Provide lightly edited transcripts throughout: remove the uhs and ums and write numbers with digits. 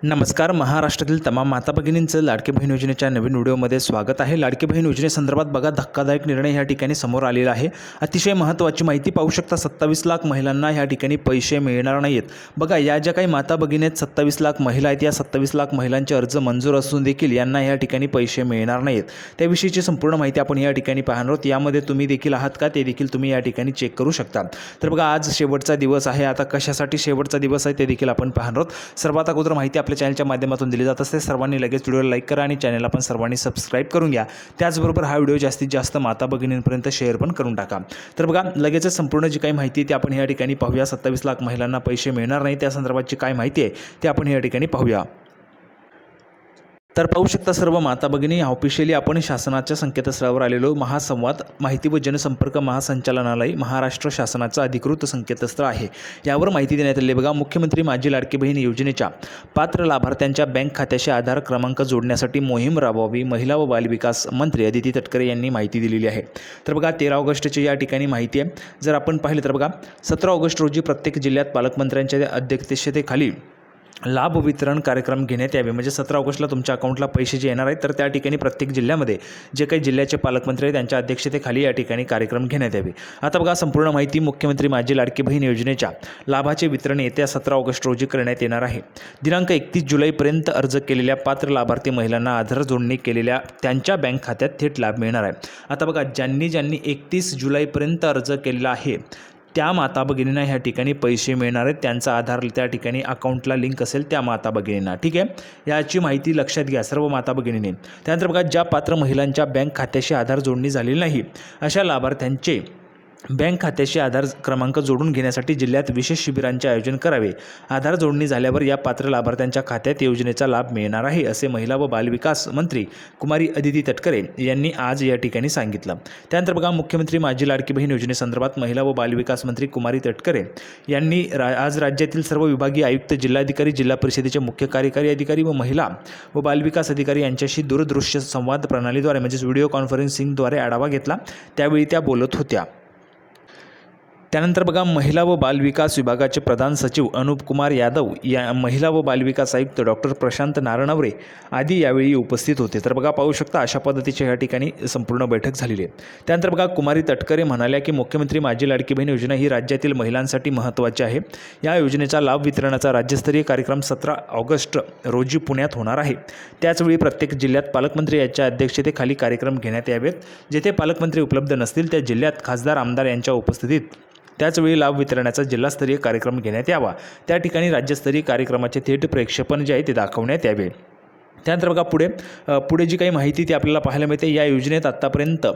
नमस्कार. महाराष्ट्रातील तमाम माता भगिनींचं लाडकी बहीण योजनेच्या नवीन व्हिडिओमध्ये स्वागत आहे. लाडकी बहीण योजनेसंदर्भात बघा धक्कादायक निर्णय ह्या ठिकाणी समोर आलेला आहे. अतिशय महत्त्वाची माहिती पाहू शकता. 27 लाख महिलांना ह्या ठिकाणी पैसे मिळणार नाहीत. बघा या ज्या काही माता भगिनी आहेत, 27 लाख महिला आहेत, या 27 लाख महिलांचे अर्ज मंजूर असून देखील यांना ह्या ठिकाणी पैसे मिळणार नाहीत. त्याविषयीची संपूर्ण माहिती आपण या ठिकाणी पाहणार आहोत. यामध्ये तुम्ही देखील आहात का ते देखील तुम्ही या ठिकाणी चेक करू शकता. तर बघा आज शेवटचा दिवस आहे. आता कशासाठी शेवटचा दिवस आहे ते देखील आपण पाहणार आहोत. सर्वात अगोदर माहिती आपल्या चॅनलच्या माध्यमातून दिली जात असते. सर्वांनी लगेच व्हिडिओला लाईक करा आणि चॅनलला पण सर्वांनी सबस्क्राईब करून घ्या. त्याचबरोबर हा व्हिडिओ जास्तीत जास्त माता भगिनींपर्यंत शेअर पण करून टाका. तर बघा लगेचच संपूर्ण जी काही माहिती आहे ती आपण या ठिकाणी पाहूया. 27 लाख महिलांना पैसे मिळणार नाही त्या संदर्भातची काय माहिती आहे ते आपण या ठिकाणी पाहूया. तर पाहू शकता सर्व माता भगिनी, ऑफिशियली आपण शासनाच्या संकेतस्थळावर आलेलो. महासंवाद माहिती व जनसंपर्क महासंचालनालय महाराष्ट्र शासनाचं अधिकृत संकेतस्थळ आहे. यावर माहिती देण्यात आली. बघा मुख्यमंत्री माझी लाडकी बहीण योजनेच्या पात्र लाभार्थ्यांच्या बँक खात्याशी आधार क्रमांक जोडण्यासाठी मोहीम राबवावी, महिला व बालविकास मंत्री अदिती तटकरे यांनी माहिती दिलेली आहे. तर बघा 13 ऑगस्टची या ठिकाणी माहिती आहे. जर आपण पाहिलं तर बघा 17 ऑगस्ट रोजी प्रत्येक जिल्ह्यात पालकमंत्र्यांच्या अध्यक्षतेखाली लाभ वितरण कार्यक्रम घेण्यात यावे. म्हणजे 17 ऑगस्टला तुमच्या अकाउंटला पैसे जे येणार आहेत तर त्या ठिकाणी प्रत्येक जिल्ह्यामध्ये जे काही जिल्ह्याचे पालकमंत्री आहेत त्यांच्या अध्यक्षतेखाली या ठिकाणी कार्यक्रम घेण्यात यावे. आता बघा संपूर्ण माहिती. मुख्यमंत्री माझी लाडकी बहीण योजनेच्या लाभाचे वितरण येत्या 17 ऑगस्ट रोजी करण्यात येणार आहे. दिनांक 31 जुलैपर्यंत अर्ज केलेल्या पात्र लाभार्थी महिलांना आधार जोडणी केलेल्या त्यांच्या बँक खात्यात थेट लाभ मिळणार आहे. आता बघा ज्यांनी 31 जुलैपर्यंत अर्ज केलेला आहे त्या माता भगिनींना ह्या ठिकाणी पैसे मिळणार आहेत. त्यांचा आधार त्या ठिकाणी अकाउंटला लिंक असेल त्या माता भगिनींना. ठीक आहे, याची माहिती लक्षात घ्या सर्व माता भगिनींनी. त्यानंतर बघा ज्या पात्र महिलांच्या बँक खात्याशी आधार जोडणी झालेली नाही अशा लाभार्थ्यांचे बँक खात्याशी आधार क्रमांक जोडून घेण्यासाठी जिल्ह्यात विशेष शिबिरांचे आयोजन करावे. आधार जोडणी झाल्यावर या पात्र लाभार्थ्यांच्या खात्यात योजनेचा लाभ मिळणार आहे असे महिला व बालविकास मंत्री कुमारी अदिती तटकरे यांनी आज या ठिकाणी सांगितलं. त्यानंतर बघा मुख्यमंत्री माझी लाडकी बहीण योजनेसंदर्भात महिला व बालविकास मंत्री कुमारी तटकरे यांनी आज राज्यातील सर्व विभागीय आयुक्त, जिल्हाधिकारी, जिल्हा परिषदेचे मुख्य कार्यकारी अधिकारी व महिला व बालविकास अधिकारी यांच्याशी दूरदृश्य संवाद प्रणालीद्वारे म्हणजेच व्हिडिओ कॉन्फरन्सिंगद्वारे आढावा घेतला. त्यावेळी त्या बोलत होत्या. त्यानंतर बघा महिला व बालविकास विभागाचे प्रधान सचिव अनुप कुमार यादव, या महिला व बालविकास आयुक्त डॉक्टर प्रशांत नारनवरे आदी यावेळी उपस्थित होते. तर बघा पाहू शकता अशा पद्धतीची या ठिकाणी संपूर्ण बैठक झालेली आहे. त्यानंतर बघा कुमारी तटकरे म्हणाल्या की मुख्यमंत्री माझी लाडकी बहीण योजना ही राज्यातील महिलांसाठी महत्त्वाची आहे. या योजनेचा लाभ वितरणाचा राज्यस्तरीय कार्यक्रम 17 ऑगस्ट रोजी पुण्यात होणार आहे. त्याचवेळी प्रत्येक जिल्ह्यात पालकमंत्री यांच्या अध्यक्षतेखाली कार्यक्रम घेण्यात यावेत. जेथे पालकमंत्री उपलब्ध नसतील त्या जिल्ह्यात खासदार, आमदार यांच्या उपस्थितीत त्याचवेळी लाभ वितरणाचा जिल्हास्तरीय कार्यक्रम घेण्यात यावा. त्या ठिकाणी राज्यस्तरीय कार्यक्रमाचे थेट प्रेक्षेपण जे आहे ते दाखवण्यात यावे. त्यानंतर बघा पुढे जी काही माहिती ती आपल्याला पाहायला मिळते. या योजनेत आत्तापर्यंत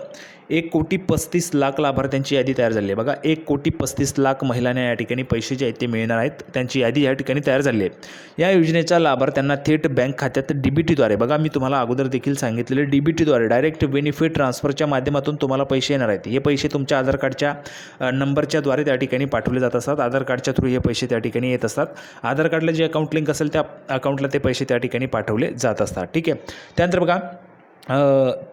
1,35,00,000 लाभार्थ्यांची यादी तयार झाली आहे. बघा 1,35,00,000 महिलांना या ठिकाणी पैसे जे आहेत ते मिळणार आहेत. त्यांची यादी या ठिकाणी तयार झाली आहे. या योजनेच्या लाभार्थ्यांना थेट बँक खात्यात DBTद्वारे, बघा मी तुम्हाला अगोदर देखील सांगितलेले, DBTद्वारे डायरेक्ट बेनिफिट ट्रान्सफरच्या माध्यमातून तुम्हाला पैसे येणार आहेत. हे पैसे तुमच्या आधार कार्डच्या नंबरच्याद्वारे त्या ठिकाणी पाठवले जात असतात. आधार कार्डच्या थ्रू हे पैसे त्या ठिकाणी येत असतात. आधार कार्डला जे अकाउंट लिंक असेल त्या अकाउंटला ते पैसे त्या ठिकाणी पाठवले जात असतात. ठीक आहे. त्यानंतर बघा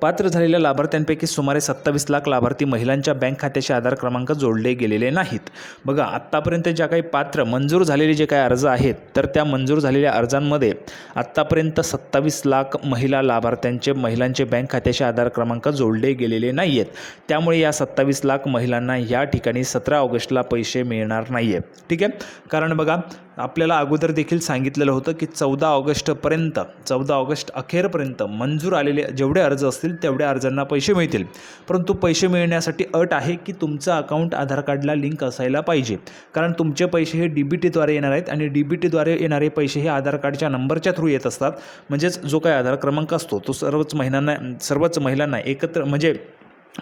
पात्र झालेल्या लाभार्थ्यांपैकी सुमारे 27 लाख लाभार्थी महिलांच्या बँक खात्याशी आधार क्रमांक जोडले गेलेले नाहीत. बघा आत्तापर्यंत ज्या काही पात्र मंजूर झालेले जे काही अर्ज आहेत तर त्या मंजूर झालेल्या अर्जांमध्ये आत्तापर्यंत 27 लाख महिलांचे बँक खात्याशी आधार क्रमांक जोडले गेलेले नाही आहेत. त्यामुळे या 27 लाख महिलांना या ठिकाणी 17 ऑगस्टला पैसे मिळणार नाही आहेत. ठीक आहे, कारण बघा आपल्याला अगोदर देखील सांगितलेलं होतं की 14 ऑगस्ट अखेरपर्यंत मंजूर आलेले जेवढे अर्ज असतील तेवढ्या अर्जांना पैसे मिळतील. परंतु पैसे मिळण्यासाठी अट आहे की तुमचं अकाउंट आधार कार्डला लिंक असायला पाहिजे. कारण तुमचे पैसे हे DBTद्वारे येणार आहेत आणि DBTद्वारे येणारे पैसे हे आधार कार्डच्या नंबरच्या थ्रू येत असतात. म्हणजेच जो काही आधार क्रमांक असतो तो सर्वच महिलांना एकत्र, म्हणजे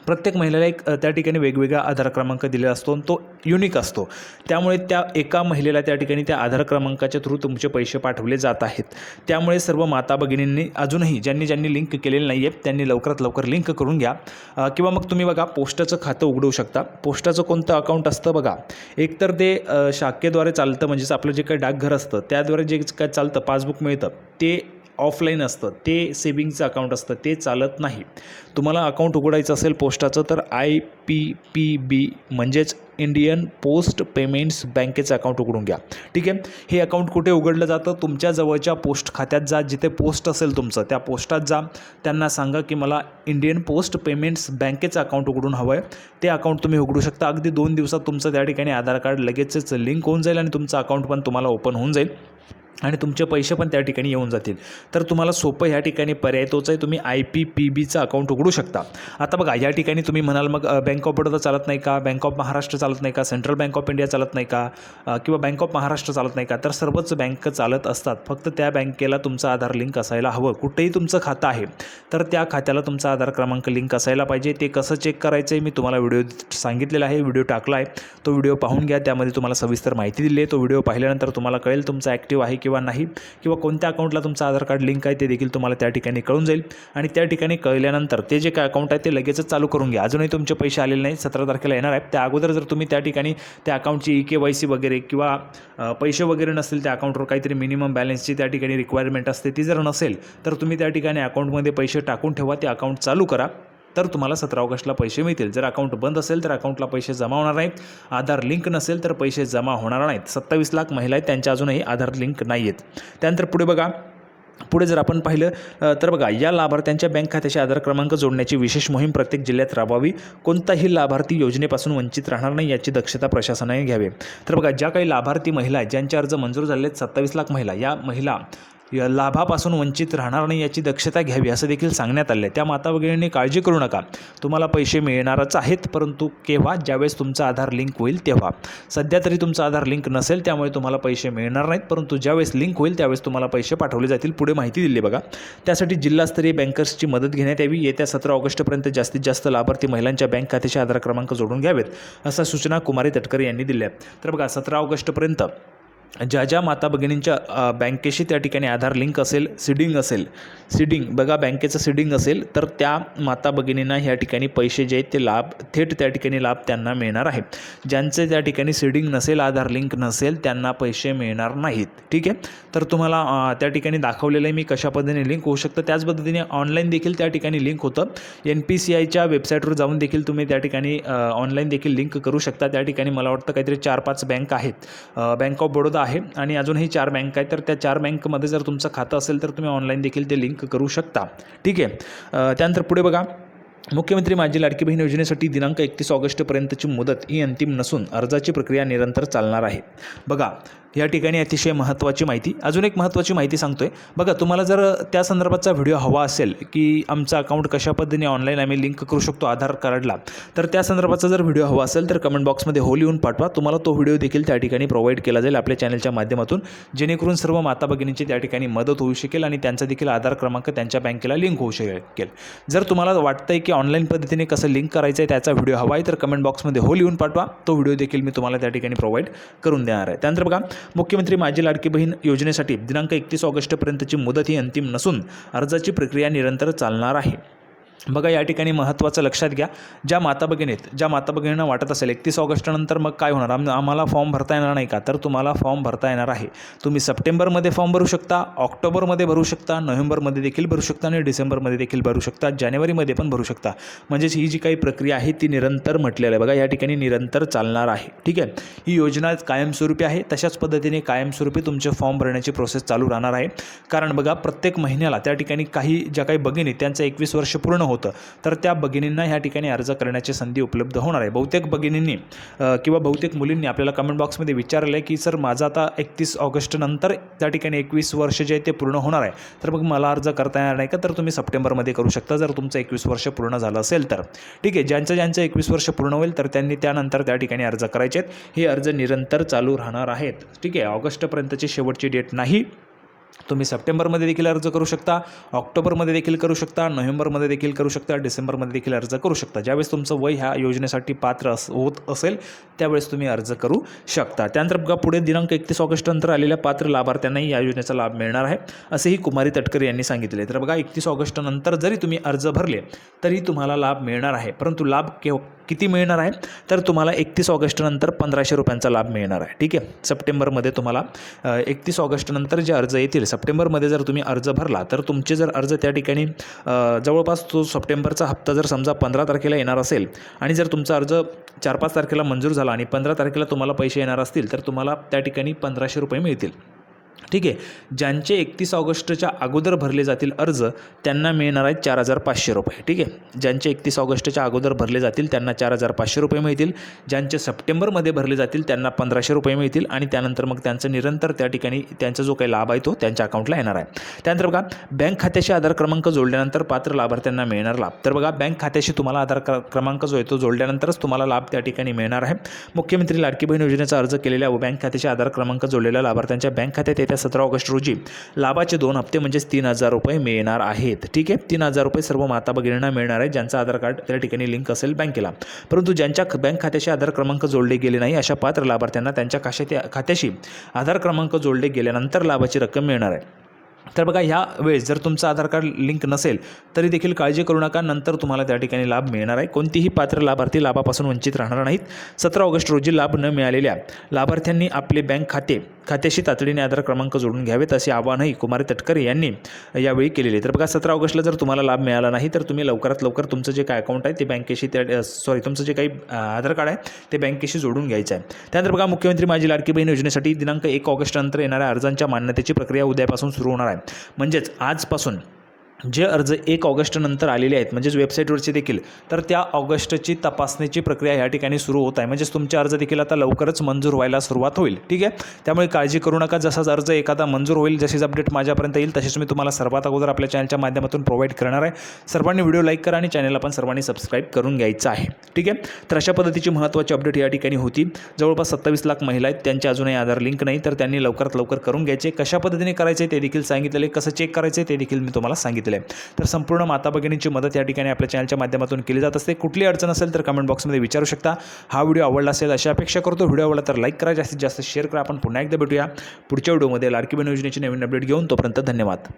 प्रत्येक महिलेला एक त्या ठिकाणी वेगवेगळा आधार क्रमांक दिलेला असतो आणि तो युनिक असतो. त्यामुळे त्या एका महिलेला त्या ठिकाणी त्या आधार क्रमांकाच्या थ्रू तुमचे पैसे पाठवले जात आहेत. त्यामुळे सर्व माता भगिनींनी अजूनही ज्यांनी लिंक केलेलं नाही आहे त्यांनी लवकरात लवकर लिंक करून घ्या. किंवा मग तुम्ही बघा पोस्टाचं खातं उघडू शकता. पोस्टाचं कोणतं अकाउंट असतं बघा, एकतर ते शाखेद्वारे चालतं, म्हणजेच आपलं जे काही डाकघर असतं त्याद्वारे जे काय चालतं, पासबुक मिळतं ते ऑफलाईन असतं, ते सेविंगचं अकाउंट असतं, ते चालत नाही. तुम्हाला अकाउंट उघडायचं असेल पोस्टाचं तर IPPB म्हणजेच इंडियन पोस्ट पेमेंट्स बँकेचं अकाउंट उघडून घ्या. ठीक आहे. हे अकाउंट कुठे उघडलं जातं? तुमच्या जवळच्या पोस्ट खात्यात जा, जिथे पोस्ट असेल तुमचं त्या पोस्टात जा, त्यांना सांगा की मला इंडियन पोस्ट पेमेंट्स बँकेचं अकाउंट उघडून हवं आहे. ते अकाउंट तुम्ही उघडू शकता. अगदी 2 दिवसात तुमचं त्या ठिकाणी आधार कार्ड लगेचच लिंक होऊन जाईल आणि तुमचं अकाउंट पण तुम्हाला ओपन होऊन जाईल आणि तुमचे पैसे पण त्या ठिकाणी येऊन जातील. तर तुम्हाला सोपं ह्या ठिकाणी पर्याय तोच आहे, तुम्ही IPPBचं अकाउंट उघडू शकता. आता बघा या ठिकाणी तुम्ही म्हणाल मग बँक ऑफ बडोदा चालत नाही का, बँक ऑफ महाराष्ट्र चालत नाही का, सेंट्रल बँक ऑफ इंडिया चालत नाही का, किंवा बँक ऑफ महाराष्ट्र चालत नाही का? तर सर्वच बँक चालत असतात. फक्त त्या बँकेला तुमचं आधार लिंक असायला हवं. कुठेही तुमचं खातं आहे तर त्या खात्याला तुमचा आधार क्रमांक लिंक असायला पाहिजे. ते कसं चेक करायचं आहे मी तुम्हाला व्हिडिओ सांगितलेला आहे, व्हिडिओ टाकला आहे, तो व्हिडिओ पाहून घ्या. त्यामध्ये तुम्हाला सविस्तर माहिती दिली आहे. तो व्हिडिओ पाहिल्यानंतर तुम्हाला कळेल तुमचं ॲक्टिव्ह आहे किंवा नाही, किंवा कोणत्या अकाउंटला तुमचं आधार कार्ड लिंक आहे ते देखील तुम्हाला त्या ठिकाणी कळून जाईल. आणि त्या ठिकाणी कळल्यानंतर ते जे काय अकाउंट आहे ते लगेचच चालू करून घ्या. अजूनही तुमचे पैसे आलेले नाही, 17 तारखेला येणार आहेत. त्या अगोदर जर तुम्ही त्या ठिकाणी त्या अकाउंटची KYC वगैरे किंवा पैसे वगैरे नसतील, त्या अकाउंटवर काहीतरी मिनिमम बॅलन्सची त्या ठिकाणी रिक्वायरमेंट असते, ती जर नसेल तर तुम्ही त्या ठिकाणी अकाउंटमध्ये पैसे टाकून ठेवा, ते अकाउंट चालू करा, तर तुम्हाला 17 ऑगस्टला पैसे मिळतील. जर अकाउंट बंद असेल तर अकाउंटला पैसे जमा होणार नाहीत. आधार लिंक नसेल तर पैसे जमा होणार नाहीत. 27 लाख महिला आहेत, त्यांच्या अजूनही आधार लिंक नाही आहेत. त्यानंतर पुढे बघा, पुढे जर आपण पाहिलं तर बघा या लाभार्थ्यांच्या बँक खात्याशी आधार क्रमांक जोडण्याची विशेष मोहीम प्रत्येक जिल्ह्यात राबवावी. कोणताही लाभार्थी योजनेपासून वंचित राहणार नाही याची दक्षता प्रशासनाने घ्यावी. तर बघा ज्या काही लाभार्थी महिला आहेत ज्यांचे अर्ज मंजूर झाले आहेत, 27 लाख महिला, या महिला या लाभापासून वंचित राहणार नाही याची दक्षता घ्यावी असं देखील सांगण्यात आलं आहे. त्या माता भगिनींनी काळजी करू नका, तुम्हाला पैसे मिळणारच आहेत, परंतु केव्हा? ज्यावेळेस तुमचं आधार लिंक होईल तेव्हा. सध्या तरी तुमचं आधार लिंक नसेल त्यामुळे तुम्हाला पैसे मिळणार नाहीत, परंतु ज्यावेळेस लिंक होईल त्यावेळेस तुम्हाला पैसे पाठवले जातील. पुढे माहिती दिली बघा. त्यासाठी जिल्हास्तरीय बँकर्सची मदत घेण्यात यावी. येत्या 17 ऑगस्टपर्यंत जास्तीत जास्त लाभार्थी महिलांच्या बँक खात्याचे आधार क्रमांक जोडून घ्यावेत अशा सूचना कुमारी तटकरे यांनी दिल्या. तर बघा 17 ऑगस्टपर्यंत ज्या माता भगिनींच्या बँकेशी त्या ठिकाणी आधार लिंक असेल, सीडिंग बघा बँकेचं सीडिंग असेल, तर त्या माता भगिनींना ह्या ठिकाणी पैसे जे आहेत ते लाभ थेट त्या ठिकाणी लाभ त्यांना मिळणार आहे. ज्यांचे त्या ठिकाणी सीडिंग नसेल, आधार लिंक नसेल, त्यांना पैसे मिळणार नाहीत. ठीक आहे. तर तुम्हाला त्या ठिकाणी दाखवलेलं आहे मी कशा पद्धतीने लिंक होऊ शकतं. त्याच पद्धतीने ऑनलाईन देखील त्या ठिकाणी लिंक होतं. NPCIच्या वेबसाईटवर जाऊन देखील तुम्ही त्या ठिकाणी ऑनलाईन देखील लिंक करू शकता. त्या ठिकाणी मला वाटतं काहीतरी 4-5 बँक आहेत. बँक ऑफ बडोदा आहे आणि अजूनही 4 बँक आहेत. तर त्या 4 बँकमध्ये जर तुमचं खातं असेल तर तुम्ही ऑनलाईन देखील ते लिंक करू शकता. ठीक आहे. त्यानंतर पुढे बघा, मुख्यमंत्री माझी लाडकी बहीण योजनेसाठी दिनांक 31 ऑगस्टपर्यंतची मुदत ही अंतिम नसून अर्जाची प्रक्रिया निरंतर चालणार आहे. बघा या ठिकाणी अतिशय महत्त्वाची माहिती, अजून एक महत्त्वाची माहिती सांगतोय बघा. तुम्हाला जर त्या संदर्भाचा व्हिडिओ हवा असेल की आमचं अकाउंट कशा पद्धतीने ऑनलाईन आम्ही लिंक करू शकतो आधार कार्डला, तर त्या संदर्भाचा जर व्हिडिओ हवा असेल तर कमेंट बॉक्समध्ये हो लिहून पाठवा. तुम्हाला तो व्हिडिओ देखील त्या ठिकाणी प्रोव्हाइड केला जाईल आपल्या चॅनलच्या माध्यमातून, जेणेकरून सर्व माता भगिनींची त्या ठिकाणी मदत होऊ शकेल आणि त्यांचा देखील आधार क्रमांक त्यांच्या बँकेला लिंक होऊ शकेल. जर तुम्हाला वाटतंय की ऑनलाईन पद्धतीने कसं लिंक करायचं आहे त्याचा व्हिडिओ हवा आहे तर कमेंट बॉक्समध्ये हो लिहून पाठवा. तो व्हिडिओ देखील मी तुम्हाला त्या ठिकाणी प्रोव्हाइड करून देणार आहे. त्यानंतर बघा, मुख्यमंत्री माझी लाडकी बहीण योजनेसाठी दिनांक 31 ऑगस्टपर्यंतची मुदत ही अंतिम नसून अर्जाची प्रक्रिया निरंतर चालणार आहे. बघा या ठिकाणी महत्त्वाचं लक्षात घ्या, ज्या माता भगिनींना वाटत असेल 31 ऑगस्टनंतर मग काय होणार, आम्हाला फॉर्म भरता येणार नाही का, तर तुम्हाला फॉर्म भरता येणार आहे. तुम्ही सप्टेंबरमध्ये फॉर्म भरू शकता, ऑक्टोबरमध्ये भरू शकता, नोव्हेंबरमध्ये देखील भरू शकता आणि डिसेंबरमध्ये देखील भरू शकता, जानेवारीमध्ये पण भरू शकता. म्हणजेच ही जी काही प्रक्रिया आहे ती निरंतर म्हटलेलं आहे. बघा या ठिकाणी निरंतर चालणार आहे. ठीक आहे. ही योजना कायमस्वरूपी आहे. तशाच पद्धतीने कायमस्वरूपी तुमचे फॉर्म भरण्याची प्रोसेस चालू राहणार आहे. कारण बघा प्रत्येक महिन्याला त्या ठिकाणी ज्या काही भगिनी त्यांचं 21 वर्ष पूर्ण होतं तर त्या भगिनींना ह्या ठिकाणी अर्ज करण्याची संधी उपलब्ध होणार आहे. बहुतेक भगिनींनी किंवा बहुतेक मुलींनी आपल्याला कमेंट बॉक्समध्ये विचारलं आहे की सर माझं आता 31 ऑगस्ट नंतर त्या ठिकाणी 21 वर्ष जे आहे ते पूर्ण होणार आहे, तर मग मला अर्ज करता येणार नाही का, तर तुम्ही सप्टेंबरमध्ये करू शकता जर तुमचं 21 वर्ष पूर्ण झालं असेल तर. ठीक आहे. ज्यांचं 21 वर्ष पूर्ण होईल तर त्यांनी त्यानंतर त्या ठिकाणी अर्ज करायचे आहेत. हे अर्ज निरंतर चालू राहणार आहेत. ठीक आहे. ऑगस्टपर्यंतची शेवटची डेट नाही. तुम्ही सप्टेंबरमध्ये देखील अर्ज करू शकता, ऑक्टोबरमध्ये देखील करू शकता, नोव्हेंबरमध्ये देखील करू शकता, डिसेंबरमध्ये देखील अर्ज करू शकता. ज्यावेळेस तुमचं वय ह्या योजनेसाठी पात्र होत असेल त्यावेळेस तुम्ही अर्ज करू शकता. त्यानंतर बघा पुढे दिनांक 31 ऑगस्टनंतर आलेल्या पात्र लाभार्थ्यांनाही या योजनेचा लाभ मिळणार आहे असेही कुमारी तटकरे यांनी सांगितले. तर बघा 31 ऑगस्टनंतर जरी तुम्ही अर्ज भरले तरी तुम्हाला लाभ मिळणार आहे. परंतु लाभ किती मिळणार आहे तर तुम्हाला 31 ऑगस्टनंतर 1500 रुपयांचा लाभ मिळणार आहे. ठीक आहे. सप्टेंबरमध्ये तुम्हाला 31 ऑगस्टनंतर जे अर्ज येतील सप्टेंबरमध्ये जर तुम्ही अर्ज भरला तर तुमचे जर अर्ज त्या ठिकाणी जवळपास तो सप्टेंबरचा हप्ता जर समजा 15 तारखेला येणार असेल आणि जर तुमचा अर्ज 4-5 तारखेला मंजूर झाला आणि 15 तारखेला तुम्हाला पैसे येणार असतील तर तुम्हाला त्या ठिकाणी 1500 रुपये मिळतील. ठीक आहे. ज्यांचे 31 ऑगस्टच्या अगोदर भरले जातील अर्ज त्यांना मिळणार आहेत 4500 रुपये. ठीक आहे. ज्यांचे 31 ऑगस्टच्या अगोदर भरले जातील त्यांना 4500 रुपये मिळतील. ज्यांचे सप्टेंबरमध्ये भरले जातील त्यांना 1500 रुपये मिळतील आणि त्यानंतर मग त्यांचं निरंतर त्या ठिकाणी त्यांचा जो काही लाभ आहे तो त्यांच्या अकाउंटला येणार आहे. त्यानंतर बघा बँक खात्याशी आधार क्रमांक जोडल्यानंतर पात्र लाभार्थ्यांना मिळणार लाभ. तर बघा बँक खात्याशी तुम्हाला आधार क्रमांक जो आहे तो जोडल्यानंतरच तुम्हाला लाभ त्या ठिकाणी मिळणार आहे. मुख्यमंत्री लाडकी बहीण योजनेचा अर्ज केलेल्या व बँक खात्याशी आधार क्रमांक जोडलेल्या लाभार्थ्यांच्या बँक खात्यात येत्या 17 ऑगस्ट रोजी लाभाचे 2 हप्ते म्हणजेच 3000 रुपये मिळणार आहेत. ठीक आहे. 3000 रुपये सर्व माता भगिनींना मिळणार आहे ज्यांचं आधार कार्ड त्या ठिकाणी लिंक असेल बँकेला. परंतु ज्यांच्या बँक खात्याशी आधार क्रमांक जोडले गेले नाही अशा पात्र लाभार्थ्यांना त्यांच्या खात्याशी आधार क्रमांक जोडले गेल्यानंतर लाभाची रक्कम मिळणार आहे. तर बघा ह्या वेळेस जर तुमचं आधार कार्ड लिंक नसेल तरी देखील काळजी करू नका, नंतर तुम्हाला त्या ठिकाणी लाभ मिळणार आहे. कोणतीही पात्र लाभार्थी लाभापासून वंचित राहणार नाहीत. 17 ऑगस्ट रोजी लाभ न मिळालेल्या लाभार्थ्यांनी आपले बँक खात्याशी तातडीने आधार क्रमांक जोडून घ्यावेत असे आवाहनही कुमारी तटकरे यांनी यावेळी केलेले. तर बघा 17 ऑगस्टला जर तुम्हाला लाभ मिळाला नाही तर तुम्ही लवकरात लवकर तुमचं जे काय अकाउंट आहे ते बँकेशी तुमचं जे काही आधार कार्ड आहे ते बँकेशी जोडून घ्यायचं आहे. त्यानंतर बघा मुख्यमंत्री माझी लाडकी बहीण योजनेसाठी दिनांक 1 ऑगस्ट नंतर येणाऱ्या अर्जांच्या मान्यतेची प्रक्रिया उद्यापासून सुरू होणार आहे. म्हणजेच आजपासून जे अर्ज 1 ऑगस्ट नंतर आलेले आहेत म्हणजेच वेबसाईटवरचे देखील तर त्या ऑगस्टची तपासणीची प्रक्रिया या ठिकाणी सुरू होत आहे. म्हणजेच तुमचे अर्ज देखील आता लवकरच मंजूर व्हायला सुरुवात होईल. ठीक आहे. त्यामुळे काळजी करू नका. जसाच अर्ज एखादा मंजूर होईल जशीच अपडेट माझ्यापर्यंत येईल तसेच मी तुम्हाला सर्वात अगोदर आपल्या चॅनलच्या माध्यमातून प्रोव्हाइड करणार आहे. सर्वांनी व्हिडिओ लाईक करा आणि चॅनलला पण सर्वांनी सबस्क्राईब करून घ्यायचं आहे. ठीक आहे. तर अशा पद्धतीची महत्त्वाची अपडेट या ठिकाणी होती. जवळपास 27 लाख महिला आहेत त्यांच्या अजूनही आधार लिंक नाही तर त्यांनी लवकरात लवकर करून घ्यायचे. कशा पद्धतीने करायचे ते देखील सांगितलेले, कसं चेक करायचे ते देखील मी तुम्हाला सांगितले. तर संपूर्ण माता भगिनींची मदत या ठिकाणी आपल्या चॅनलच्या माध्यमातून केली जात असते. कुठली अडचण असेल तर कमेंट बॉक्समध्ये विचारू शकता. हा व्हिडिओ आवडला असेल अशी अपेक्षा करतो. व्हिडिओ आवडला तर लाईक करा, जास्तीत जास्त शेअर करा. आपण पुन्हा एकदा भेटूया पुढच्या व्हिडिओमध्ये लाडकी बहीण योजनेची नवीन अपडेट घेऊन. तोपर्यंत धन्यवाद.